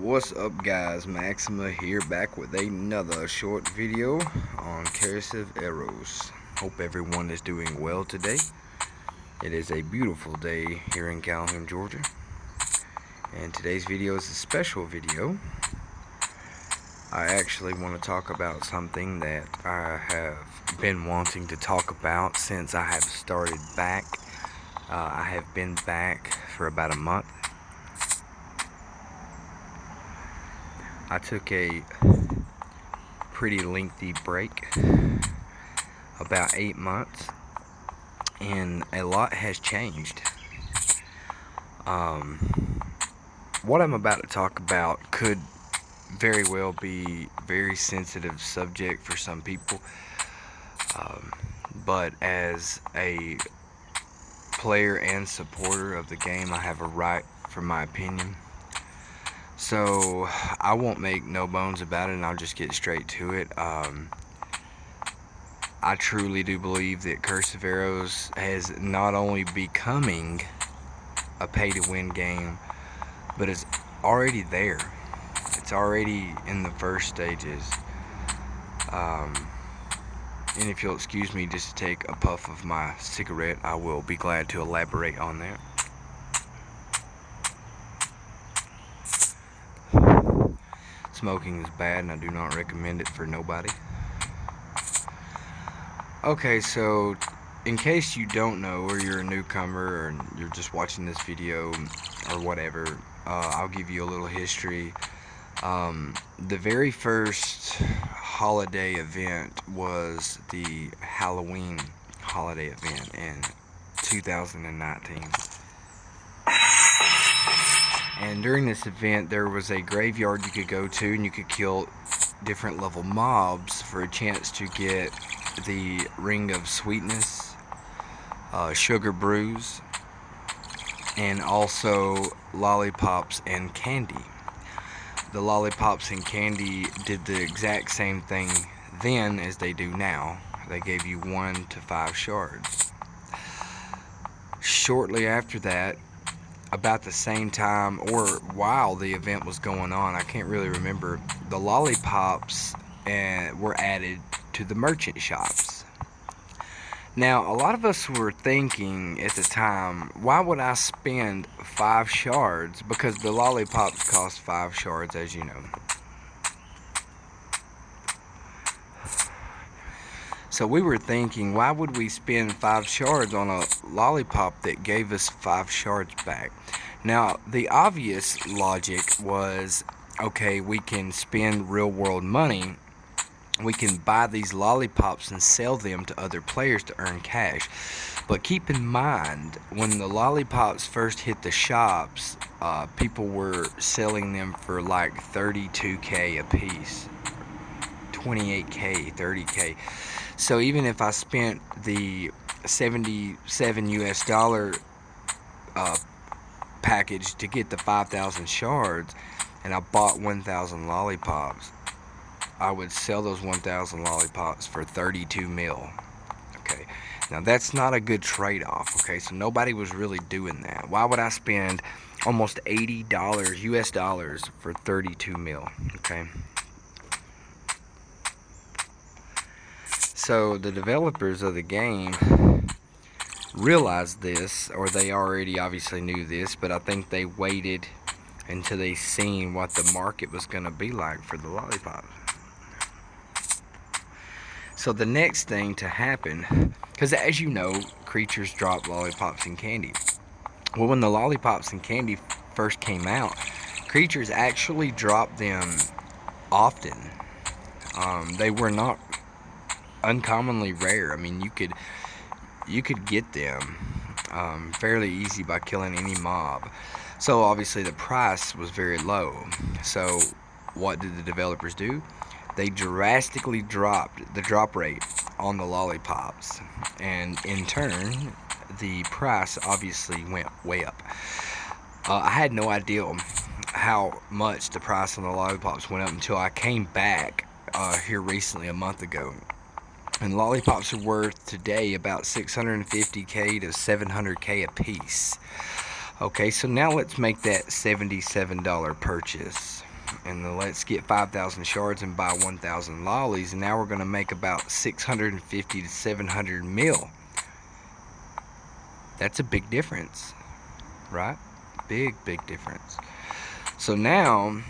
What's up, guys? Maxima here, back with another short video on Cursive Aros. Hope everyone is doing well today. It is a beautiful day here in Calhoun, Georgia, and today's video is a special video. I actually want to talk about something that I have been wanting to talk about since I have started back. I have been back for about a month. I took a pretty lengthy break, about 8 months, and a lot has changed. What I'm about to talk about could very well be a very sensitive subject for some people, but as a player and supporter of the game, I have a right for my opinion. So I won't make no bones about it, and I'll just get straight to it. I truly do believe that Cursive Aros has not only becoming a pay-to-win game, but it's already there. It's already in the first stages. And if you'll excuse me just to take a puff of my cigarette, I will be glad to elaborate on that. Smoking is bad, and I do not recommend it for nobody. Okay, so in case you don't know, or you're a newcomer, or you're just watching this video, or whatever, I'll give you a little history. The very first holiday event was the Halloween holiday event in 2019. And during this event, there was a graveyard you could go to, and you could kill different level mobs for a chance to get the Ring of Sweetness, Sugar Brews, and also lollipops and candy. The lollipops and candy did the exact same thing then as they do now. They gave you 1 to 5 shards. Shortly after that, about the same time, or while the event was going on, I can't really remember, the lollipops were added to the merchant shops. Now, a lot of us were thinking at the time, why would I spend 5 shards? Because the lollipops cost 5 shards, as you know. So we were thinking, why would we spend 5 shards on a lollipop that gave us 5 shards back? Now, the obvious logic was, okay, we can spend real world money. We can buy these lollipops and sell them to other players to earn cash. But keep in mind, when the lollipops first hit the shops, people were selling them for like 32K a piece, 28K, 30K. So even if I spent the $77 package to get the 5,000 shards, and I bought 1,000 lollipops, I would sell those 1,000 lollipops for 32 mil. Okay, now that's not a good trade-off. Okay, so nobody was really doing that. Why would I spend almost $80 US dollars for 32 mil? Okay. So the developers of the game realized this, or they already obviously knew this, but I think they waited until they seen what the market was going to be like for the lollipops. So the next thing to happen, because as you know, creatures drop lollipops and candy. Well, when the lollipops and candy first came out, creatures actually dropped them often. They were not uncommonly rare. I mean, you could get them fairly easy by killing any mob. So obviously the price was very low. So what did the developers do? They drastically dropped the drop rate on the lollipops, and in turn the price obviously went way up. I had no idea how much the price on the lollipops went up until I came back here recently, a month ago. And lollipops are worth today about 650K to 700K a piece. Okay, so now let's make that $77 purchase. and the let's get 5,000 shards and buy 1,000 lollies, and now we're going to make about 650 to 700 mil. That's a big difference, right? Big difference. So now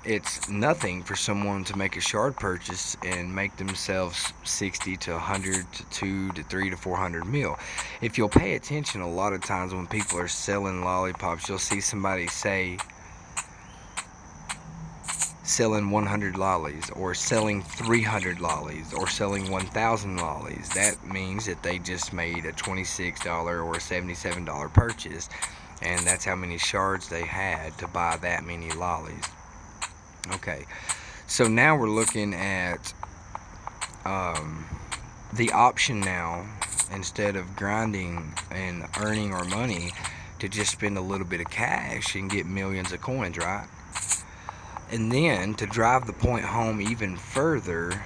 it's nothing for someone to make a shard purchase and make themselves 60 to 100 to 2 to 3 to 400 mil. If you'll pay attention, a lot of times when people are selling lollipops, you'll see somebody say selling 100 lollies, or selling 300 lollies, or selling 1,000 lollies. That means that they just made a $26 or a $77 purchase, and that's how many shards they had to buy that many lollies. Okay, so now we're looking at the option now, instead of grinding and earning our money, to just spend a little bit of cash and get millions of coins, right? And then, to drive the point home even further,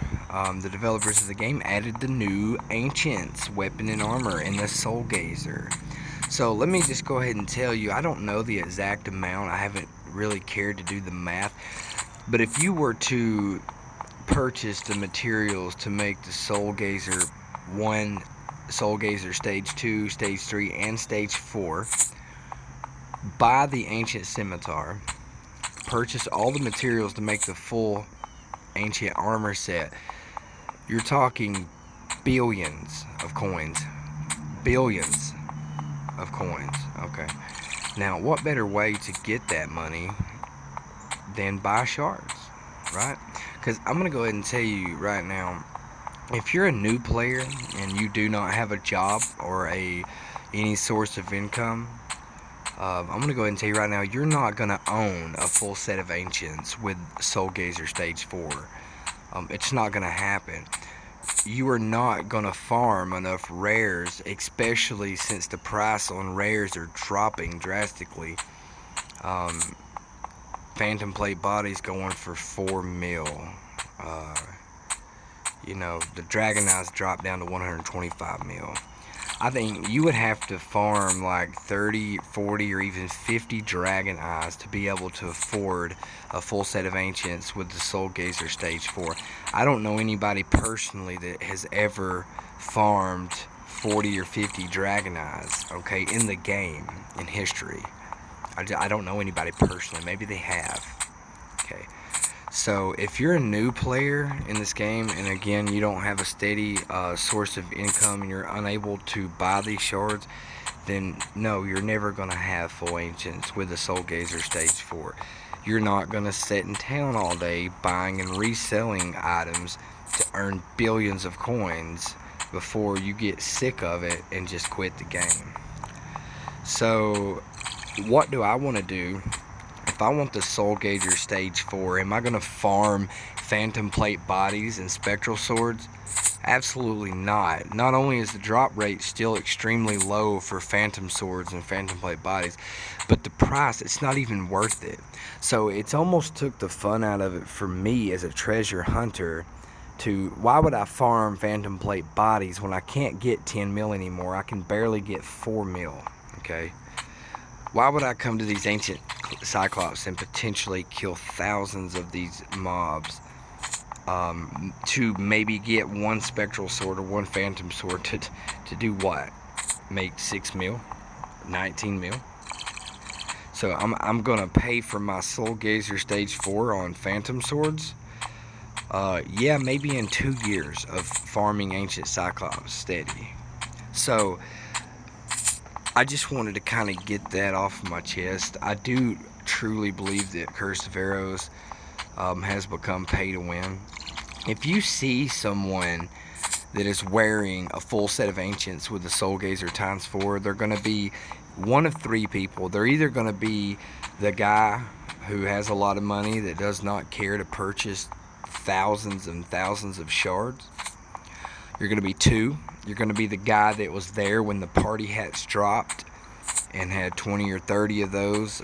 the developers of the game added the new Ancients weapon and armor and the Soul Gazer. So let me just go ahead and tell you, I don't know the exact amount. I haven't really cared to do the math. But if you were to purchase the materials to make the Soul Gazer 1, Soul Gazer Stage 2, Stage 3, and Stage 4, buy the Ancient Scimitar, purchase all the materials to make the full Ancient Armor set, you're talking billions of coins. Billions of coins. Okay. Now, what better way to get that money than buy shards, right? Because I'm going to go ahead and tell you right now, if you're a new player and you do not have a job or any source of income, I'm going to go ahead and tell you right now, you're not going to own a full set of Ancients with Soul Gazer Stage 4. It's not going to happen. You are not going to farm enough rares, especially since the price on rares are dropping drastically. Phantom Plate bodies going for 4 mil. The Dragon Eyes dropped down to 125 mil. I think you would have to farm like 30, 40, or even 50 Dragon Eyes to be able to afford a full set of Ancients with the Soul Gazer Stage 4. I don't know anybody personally that has ever farmed 40 or 50 Dragon Eyes, okay, in the game, in history. I don't know anybody personally. Maybe they have. Okay. So if you're a new player in this game, and again, you don't have a steady source of income and you're unable to buy these shards, then no, you're never going to have full Ancients with the Soul Gazer Stage 4. You're not going to sit in town all day buying and reselling items to earn billions of coins before you get sick of it and just quit the game. So what do I want to do? If I want the Soul Gazer Stage 4, am I going to farm Phantom Plate bodies and Spectral Swords? Absolutely not. Not only is the drop rate still extremely low for Phantom Swords and Phantom Plate bodies, but the price, it's not even worth it. So it's almost took the fun out of it for me as a treasure hunter to, why would I farm Phantom Plate bodies when I can't get 10 mil anymore? I can barely get 4 mil, okay? Why would I come to these Ancient Cyclops and potentially kill thousands of these mobs to maybe get one Spectral Sword or one Phantom Sword to do what? Make 6 mil? 19 mil? So I'm going to pay for my Soul Gazer Stage 4 on Phantom Swords? Yeah, maybe in 2 years of farming Ancient Cyclops steady. So I just wanted to kind of get that off my chest. I do truly believe that Curse of Aros has become pay to win. If you see someone that is wearing a full set of Ancients with the Soul Gazer times 4, they're going to be one of 3 people. They're either going to be the guy who has a lot of money that does not care to purchase thousands and thousands of shards. You're going to be 2. You're going to be the guy that was there when the party hats dropped and had 20 or 30 of those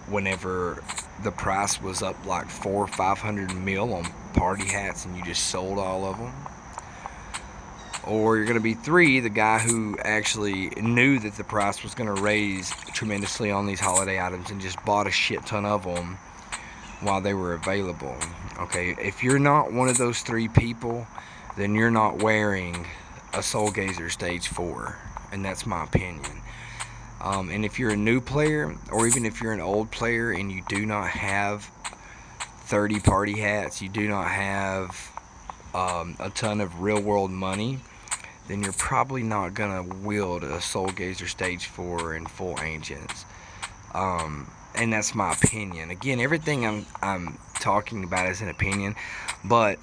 whenever the price was up like 400 or 500 mil on party hats and you just sold all of them. Or you're going to be 3, the guy who actually knew that the price was going to raise tremendously on these holiday items and just bought a shit ton of them while they were available. Okay, if you're not one of those 3 people, then you're not wearing a Soul Gazer Stage 4, and that's my opinion. And if you're a new player, or even if you're an old player and you do not have 30 party hats, you do not have a ton of real world money, then you're probably not gonna wield a Soul Gazer Stage 4 in full Ancients. And that's my opinion. Again, everything I'm talking about is an opinion, but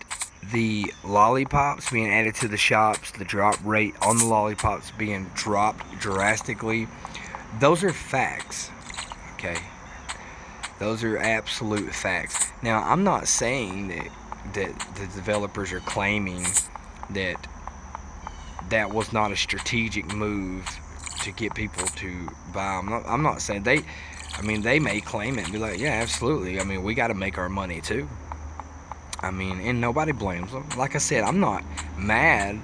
the lollipops being added to the shops, the drop rate on the lollipops being dropped drastically, those are facts. Okay, those are absolute facts. Now, I'm not saying that the developers are claiming that was not a strategic move to get people to buy. I'm not saying they. I mean, they may claim it and be like, yeah, absolutely. I mean, we got to make our money too. I mean, and nobody blames them. Like I said, I'm not mad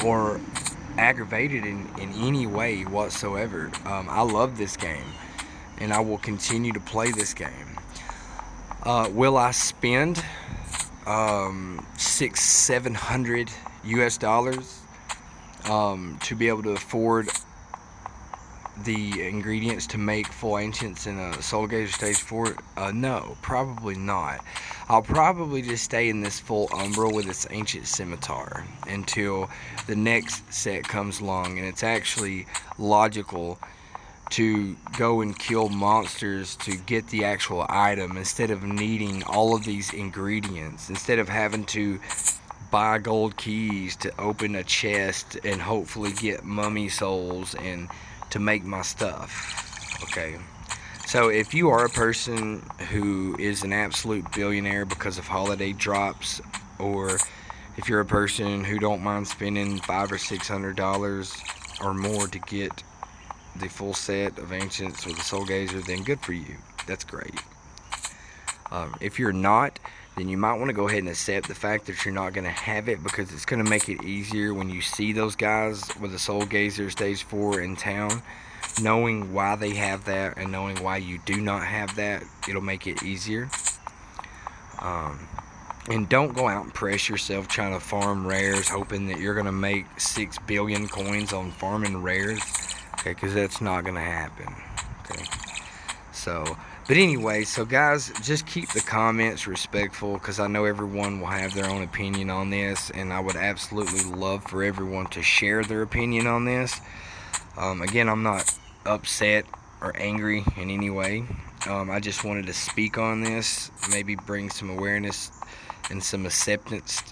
or aggravated in any way whatsoever. I love this game, and I will continue to play this game. Will I spend $600-700 US to be able to afford the ingredients to make full Ancients in a Soul Gazer Stage 4? No, probably not. I'll probably just stay in this full Umbra with its Ancient Scimitar until the next set comes along, and it's actually logical to go and kill monsters to get the actual item instead of needing all of these ingredients, instead of having to buy gold keys to open a chest and hopefully get mummy souls and to make my stuff. Okay, so if you are a person who is an absolute billionaire because of holiday drops, or if you're a person who don't mind spending $500 or $600 or more to get the full set of Ancients or the Soul Gazer, then good for you. That's great. If you're not, then you might want to go ahead and accept the fact that you're not going to have it, because it's going to make it easier when you see those guys with the Soul Gazer Stage 4 in town. Knowing why they have that and knowing why you do not have that, it'll make it easier. And don't go out and press yourself trying to farm rares hoping that you're going to make 6 billion coins on farming rares. Okay, because that's not going to happen. Okay, so, but anyway, so guys, just keep the comments respectful, because I know everyone will have their own opinion on this, and I would absolutely love for everyone to share their opinion on this. Again, I'm not upset or angry in any way. I just wanted to speak on this, maybe bring some awareness and some acceptance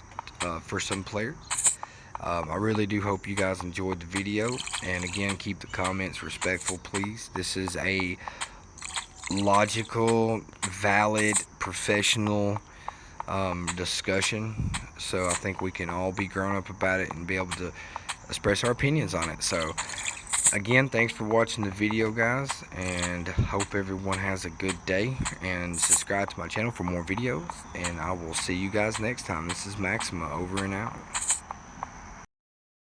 for some players. I really do hope you guys enjoyed the video, and again, keep the comments respectful, please. This is a logical, valid, professional discussion, so I think we can all be grown up about it and be able to express our opinions on it. So again, thanks for watching the video, guys, and hope everyone has a good day, and subscribe to my channel for more videos, and I will see you guys next time. This is Maxima, over and out.